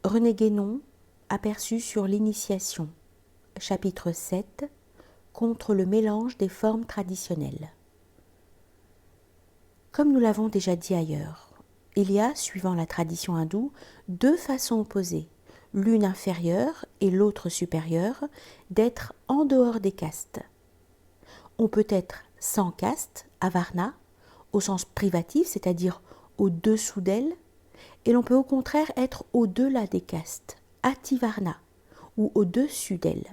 René Guénon, aperçu sur l'initiation, chapitre 7, contre le mélange des formes traditionnelles. Comme nous l'avons déjà dit ailleurs, il y a, suivant la tradition hindoue, deux façons opposées, l'une inférieure et l'autre supérieure, d'être en dehors des castes. On peut être sans caste, avarna, au sens privatif, c'est-à-dire au-dessous d'elle, et l'on peut au contraire être au-delà des castes, ativarna, ou au-dessus d'elle,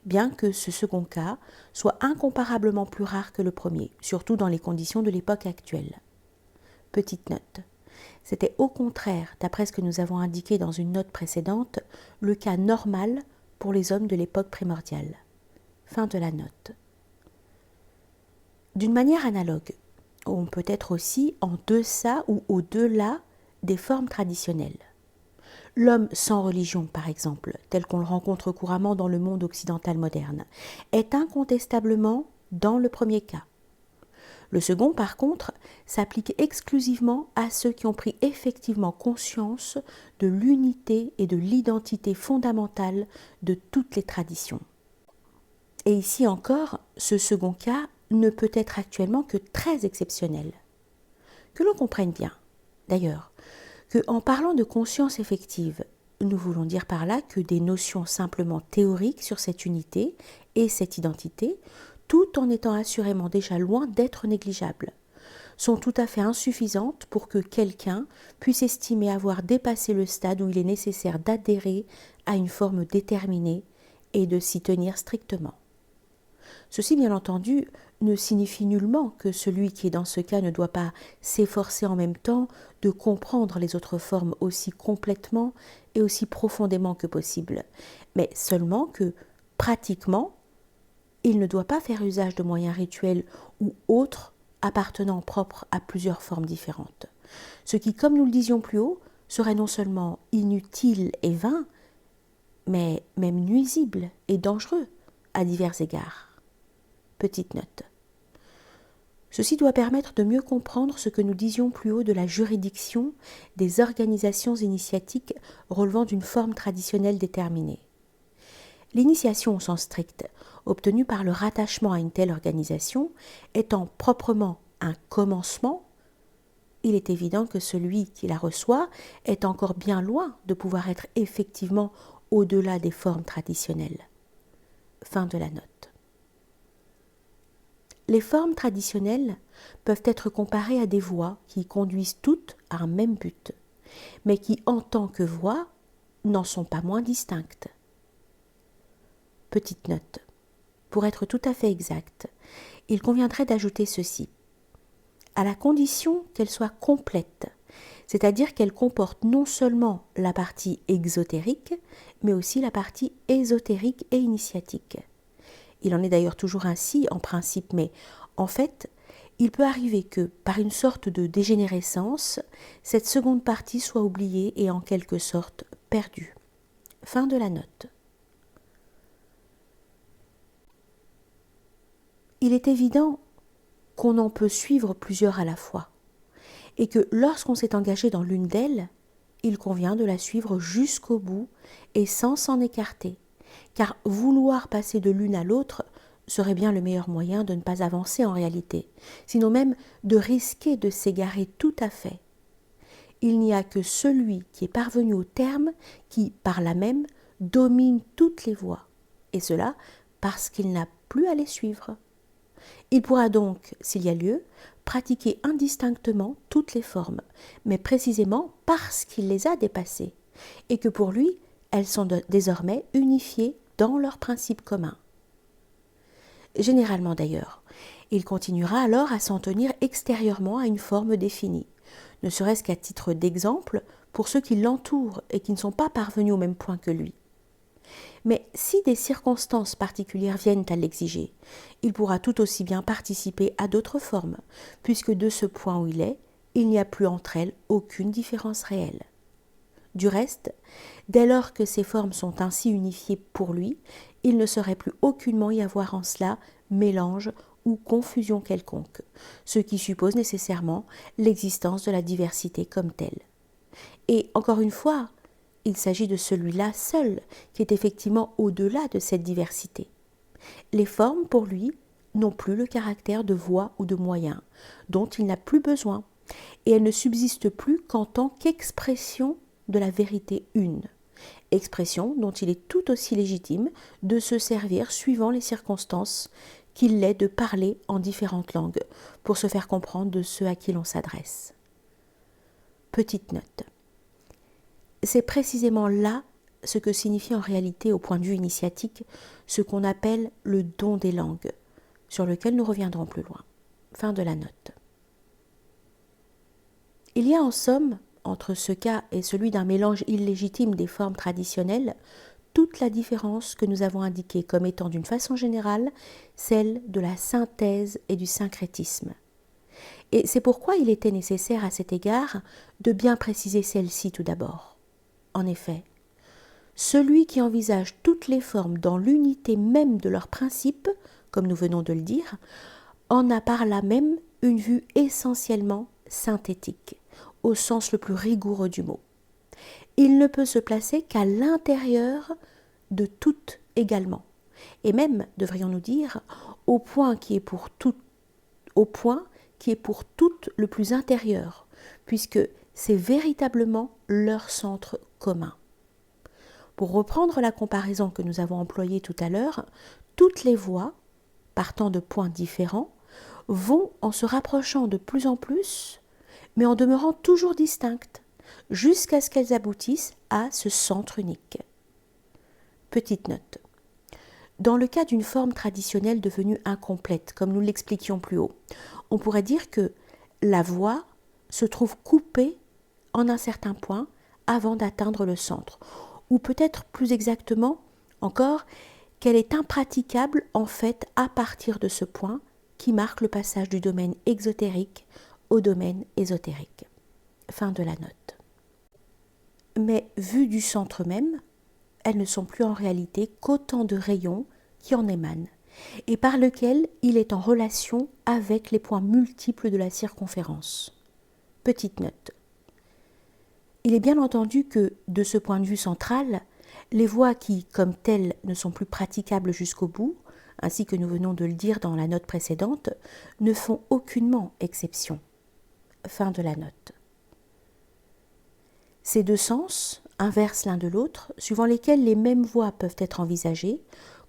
bien que ce second cas soit incomparablement plus rare que le premier, surtout dans les conditions de l'époque actuelle. Petite note. C'était au contraire, d'après ce que nous avons indiqué dans une note précédente, le cas normal pour les hommes de l'époque primordiale. Fin de la note. D'une manière analogue, on peut être aussi en deçà ou au-delà des formes traditionnelles. L'homme sans religion, par exemple, tel qu'on le rencontre couramment dans le monde occidental moderne, est incontestablement dans le premier cas. Le second, par contre, s'applique exclusivement à ceux qui ont pris effectivement conscience de l'unité et de l'identité fondamentale de toutes les traditions. Et ici encore, ce second cas ne peut être actuellement que très exceptionnel. Que l'on comprenne bien, d'ailleurs, qu'en parlant de conscience effective, nous voulons dire par là que des notions simplement théoriques sur cette unité et cette identité, tout en étant assurément déjà loin d'être négligeables, sont tout à fait insuffisantes pour que quelqu'un puisse estimer avoir dépassé le stade où il est nécessaire d'adhérer à une forme déterminée et de s'y tenir strictement. Ceci, bien entendu, ne signifie nullement que celui qui est dans ce cas ne doit pas s'efforcer en même temps de comprendre les autres formes aussi complètement et aussi profondément que possible, mais seulement que, pratiquement, il ne doit pas faire usage de moyens rituels ou autres appartenant propres à plusieurs formes différentes. Ce qui, comme nous le disions plus haut, serait non seulement inutile et vain, mais même nuisible et dangereux à divers égards. Petite note. Ceci doit permettre de mieux comprendre ce que nous disions plus haut de la juridiction des organisations initiatiques relevant d'une forme traditionnelle déterminée. L'initiation au sens strict, obtenue par le rattachement à une telle organisation, étant proprement un commencement, il est évident que celui qui la reçoit est encore bien loin de pouvoir être effectivement au-delà des formes traditionnelles. Fin de la note. Les formes traditionnelles peuvent être comparées à des voies qui conduisent toutes à un même but, mais qui, en tant que voies, n'en sont pas moins distinctes. Petite note. Pour être tout à fait exact, il conviendrait d'ajouter ceci. À la condition qu'elle soit complète, c'est-à-dire qu'elle comporte non seulement la partie exotérique, mais aussi la partie ésotérique et initiatique. Il en est d'ailleurs toujours ainsi en principe, mais en fait, il peut arriver que, par une sorte de dégénérescence, cette seconde partie soit oubliée et en quelque sorte perdue. Fin de la note. Il est évident qu'on en peut suivre plusieurs à la fois, et que lorsqu'on s'est engagé dans l'une d'elles, il convient de la suivre jusqu'au bout et sans s'en écarter, car vouloir passer de l'une à l'autre serait bien le meilleur moyen de ne pas avancer en réalité, sinon même de risquer de s'égarer tout à fait. Il n'y a que celui qui est parvenu au terme qui, par là même, domine toutes les voies, et cela parce qu'il n'a plus à les suivre. Il pourra donc, s'il y a lieu, pratiquer indistinctement toutes les formes, mais précisément parce qu'il les a dépassées, et que pour lui, elles sont désormais unifiées dans leurs principes communs. Généralement d'ailleurs, il continuera alors à s'en tenir extérieurement à une forme définie, ne serait-ce qu'à titre d'exemple pour ceux qui l'entourent et qui ne sont pas parvenus au même point que lui. Mais si des circonstances particulières viennent à l'exiger, il pourra tout aussi bien participer à d'autres formes, puisque de ce point où il n'y a plus entre elles aucune différence réelle. Du reste, dès lors que ces formes sont ainsi unifiées pour lui, il ne saurait plus aucunement y avoir en cela mélange ou confusion quelconque, ce qui suppose nécessairement l'existence de la diversité comme telle. Et encore une fois, il s'agit de celui-là seul qui est effectivement au-delà de cette diversité. Les formes, pour lui, n'ont plus le caractère de voix ou de moyens, dont il n'a plus besoin, et elles ne subsistent plus qu'en tant qu'expression de la vérité une, expression dont il est tout aussi légitime de se servir suivant les circonstances qu'il l'est de parler en différentes langues pour se faire comprendre de ceux à qui l'on s'adresse. Petite note. C'est précisément là ce que signifie en réalité au point de vue initiatique ce qu'on appelle le don des langues, sur lequel nous reviendrons plus loin. Fin de la note. Il y a en somme, entre ce cas et celui d'un mélange illégitime des formes traditionnelles, toute la différence que nous avons indiquée comme étant d'une façon générale celle de la synthèse et du syncrétisme. Et c'est pourquoi il était nécessaire à cet égard de bien préciser celle-ci tout d'abord. En effet, celui qui envisage toutes les formes dans l'unité même de leurs principes, comme nous venons de le dire, en a par là même une vue essentiellement synthétique, au sens le plus rigoureux du mot. Il ne peut se placer qu'à l'intérieur de toutes également, et même, devrions-nous dire, au point qui est pour toutes le plus intérieur, puisque c'est véritablement leur centre commun. Pour reprendre la comparaison que nous avons employée tout à l'heure, toutes les voix, partant de points différents, vont en se rapprochant de plus en plus, mais en demeurant toujours distinctes, jusqu'à ce qu'elles aboutissent à ce centre unique. Petite note. Dans le cas d'une forme traditionnelle devenue incomplète, comme nous l'expliquions plus haut, on pourrait dire que la voix se trouve coupée en un certain point avant d'atteindre le centre, ou peut-être plus exactement encore qu'elle est impraticable en fait à partir de ce point qui marque le passage du domaine exotérique au domaine ésotérique. Fin de la note. Mais vues du centre même, elles ne sont plus en réalité qu'autant de rayons qui en émanent, et par lesquels il est en relation avec les points multiples de la circonférence. Petite note. Il est bien entendu que, de ce point de vue central, les voies qui, comme telles, ne sont plus praticables jusqu'au bout, ainsi que nous venons de le dire dans la note précédente, ne font aucunement exception. Fin de la note. Ces deux sens, inverses l'un de l'autre, suivant lesquels les mêmes voies peuvent être envisagées,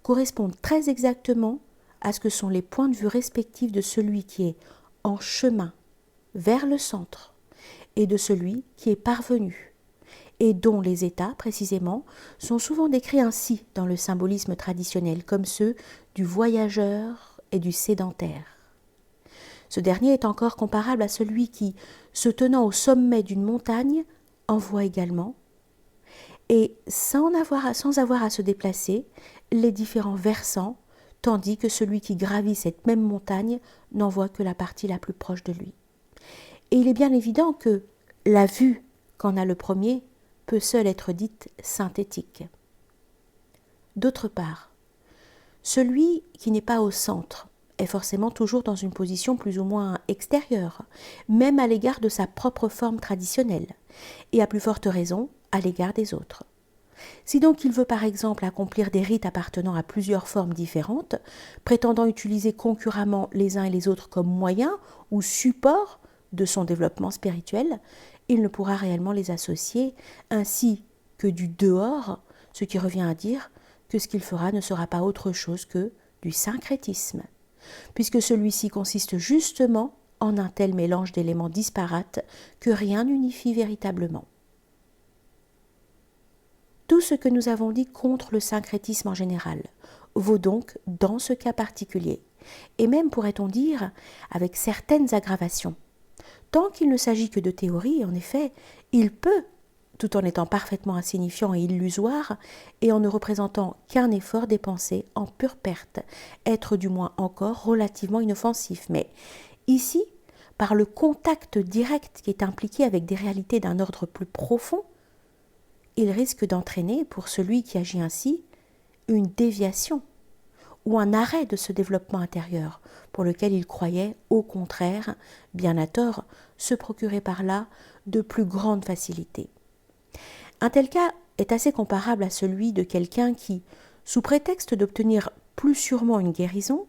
correspondent très exactement à ce que sont les points de vue respectifs de celui qui est en chemin vers le centre et de celui qui est parvenu, et dont les états, précisément, sont souvent décrits ainsi dans le symbolisme traditionnel, comme ceux du voyageur et du sédentaire. Ce dernier est encore comparable à celui qui, se tenant au sommet d'une montagne, en voit également, et sans avoir à se déplacer, les différents versants, tandis que celui qui gravit cette même montagne n'en voit que la partie la plus proche de lui. Et il est bien évident que la vue qu'en a le premier peut seule être dite synthétique. D'autre part, celui qui n'est pas au centre est forcément toujours dans une position plus ou moins extérieure, même à l'égard de sa propre forme traditionnelle, et à plus forte raison à l'égard des autres. Si donc il veut par exemple accomplir des rites appartenant à plusieurs formes différentes, prétendant utiliser concurremment les uns et les autres comme moyens ou supports de son développement spirituel, il ne pourra réellement les associer ainsi que du dehors, ce qui revient à dire que ce qu'il fera ne sera pas autre chose que du syncrétisme, puisque celui-ci consiste justement en un tel mélange d'éléments disparates que rien n'unifie véritablement. Tout ce que nous avons dit contre le syncrétisme en général vaut donc dans ce cas particulier, et même pourrait-on dire avec certaines aggravations. Tant qu'il ne s'agit que de théorie, en effet, il peut, tout en étant parfaitement insignifiant et illusoire, et en ne représentant qu'un effort dépensé en pure perte, être du moins encore relativement inoffensif. Mais ici, par le contact direct qui est impliqué avec des réalités d'un ordre plus profond, il risque d'entraîner, pour celui qui agit ainsi, une déviation ou un arrêt de ce développement intérieur, pour lequel il croyait, au contraire, bien à tort, se procurer par là de plus grandes facilités. Un tel cas est assez comparable à celui de quelqu'un qui, sous prétexte d'obtenir plus sûrement une guérison,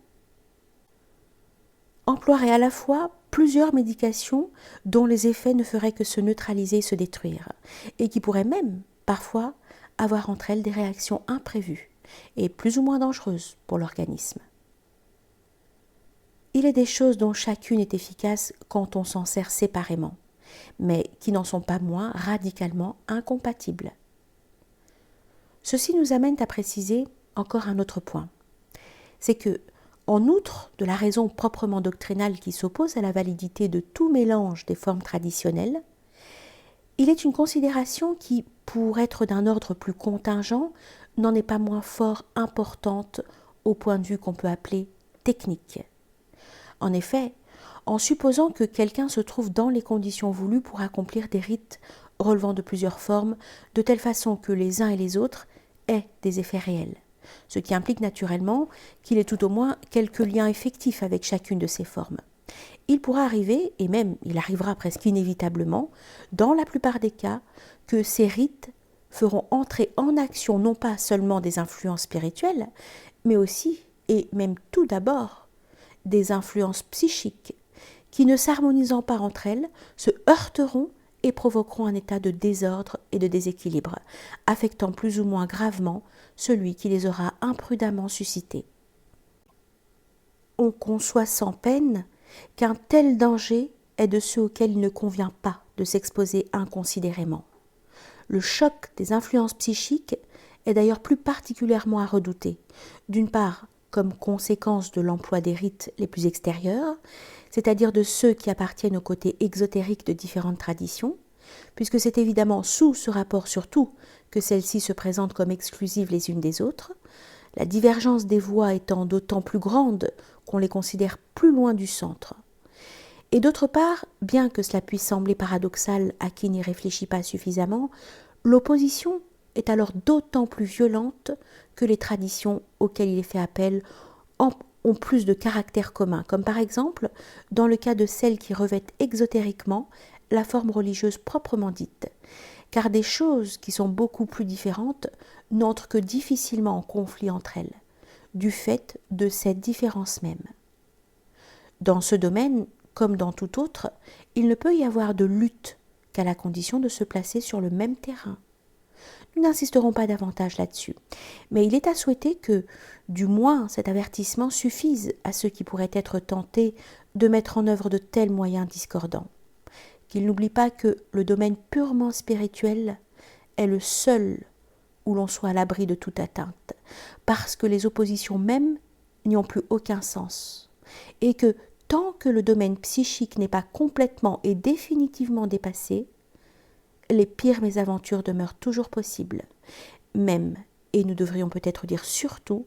emploierait à la fois plusieurs médications dont les effets ne feraient que se neutraliser et se détruire, et qui pourraient même, parfois, avoir entre elles des réactions imprévues et plus ou moins dangereuses pour l'organisme. Il est des choses dont chacune est efficace quand on s'en sert séparément, mais qui n'en sont pas moins radicalement incompatibles. Ceci nous amène à préciser encore un autre point. C'est que, en outre de la raison proprement doctrinale qui s'oppose à la validité de tout mélange des formes traditionnelles, il est une considération qui, pour être d'un ordre plus contingent, n'en est pas moins fort importante au point de vue qu'on peut appeler technique. En effet, en supposant que quelqu'un se trouve dans les conditions voulues pour accomplir des rites relevant de plusieurs formes, de telle façon que les uns et les autres aient des effets réels, ce qui implique naturellement qu'il ait tout au moins quelques liens effectifs avec chacune de ces formes. Il pourra arriver, et même il arrivera presque inévitablement, dans la plupart des cas, que ces rites feront entrer en action non pas seulement des influences spirituelles, mais aussi, et même tout d'abord, des influences psychiques qui, ne s'harmonisant pas entre elles, se heurteront et provoqueront un état de désordre et de déséquilibre, affectant plus ou moins gravement celui qui les aura imprudemment suscités. On conçoit sans peine qu'un tel danger est de ceux auxquels il ne convient pas de s'exposer inconsidérément. Le choc des influences psychiques est d'ailleurs plus particulièrement à redouter, d'une part comme conséquence de l'emploi des rites les plus extérieurs, c'est-à-dire de ceux qui appartiennent au côté exotérique de différentes traditions, puisque c'est évidemment sous ce rapport surtout que celles-ci se présentent comme exclusives les unes des autres, la divergence des voies étant d'autant plus grande qu'on les considère plus loin du centre. Et d'autre part, bien que cela puisse sembler paradoxal à qui n'y réfléchit pas suffisamment, l'opposition est alors d'autant plus violente que les traditions auxquelles il est fait appel ont plus de caractères communs, comme par exemple dans le cas de celles qui revêtent exotériquement la forme religieuse proprement dite, car des choses qui sont beaucoup plus différentes n'entrent que difficilement en conflit entre elles, du fait de cette différence même. Dans ce domaine, comme dans tout autre, il ne peut y avoir de lutte qu'à la condition de se placer sur le même terrain. Nous n'insisterons pas davantage là-dessus, mais il est à souhaiter que, du moins, cet avertissement suffise à ceux qui pourraient être tentés de mettre en œuvre de tels moyens discordants. Qu'ils n'oublient pas que le domaine purement spirituel est le seul où l'on soit à l'abri de toute atteinte, parce que les oppositions mêmes n'y ont plus aucun sens, et que tant que le domaine psychique n'est pas complètement et définitivement dépassé, les pires mésaventures demeurent toujours possibles, même, et nous devrions peut-être dire surtout,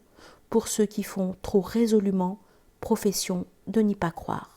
pour ceux qui font trop résolument profession de n'y pas croire.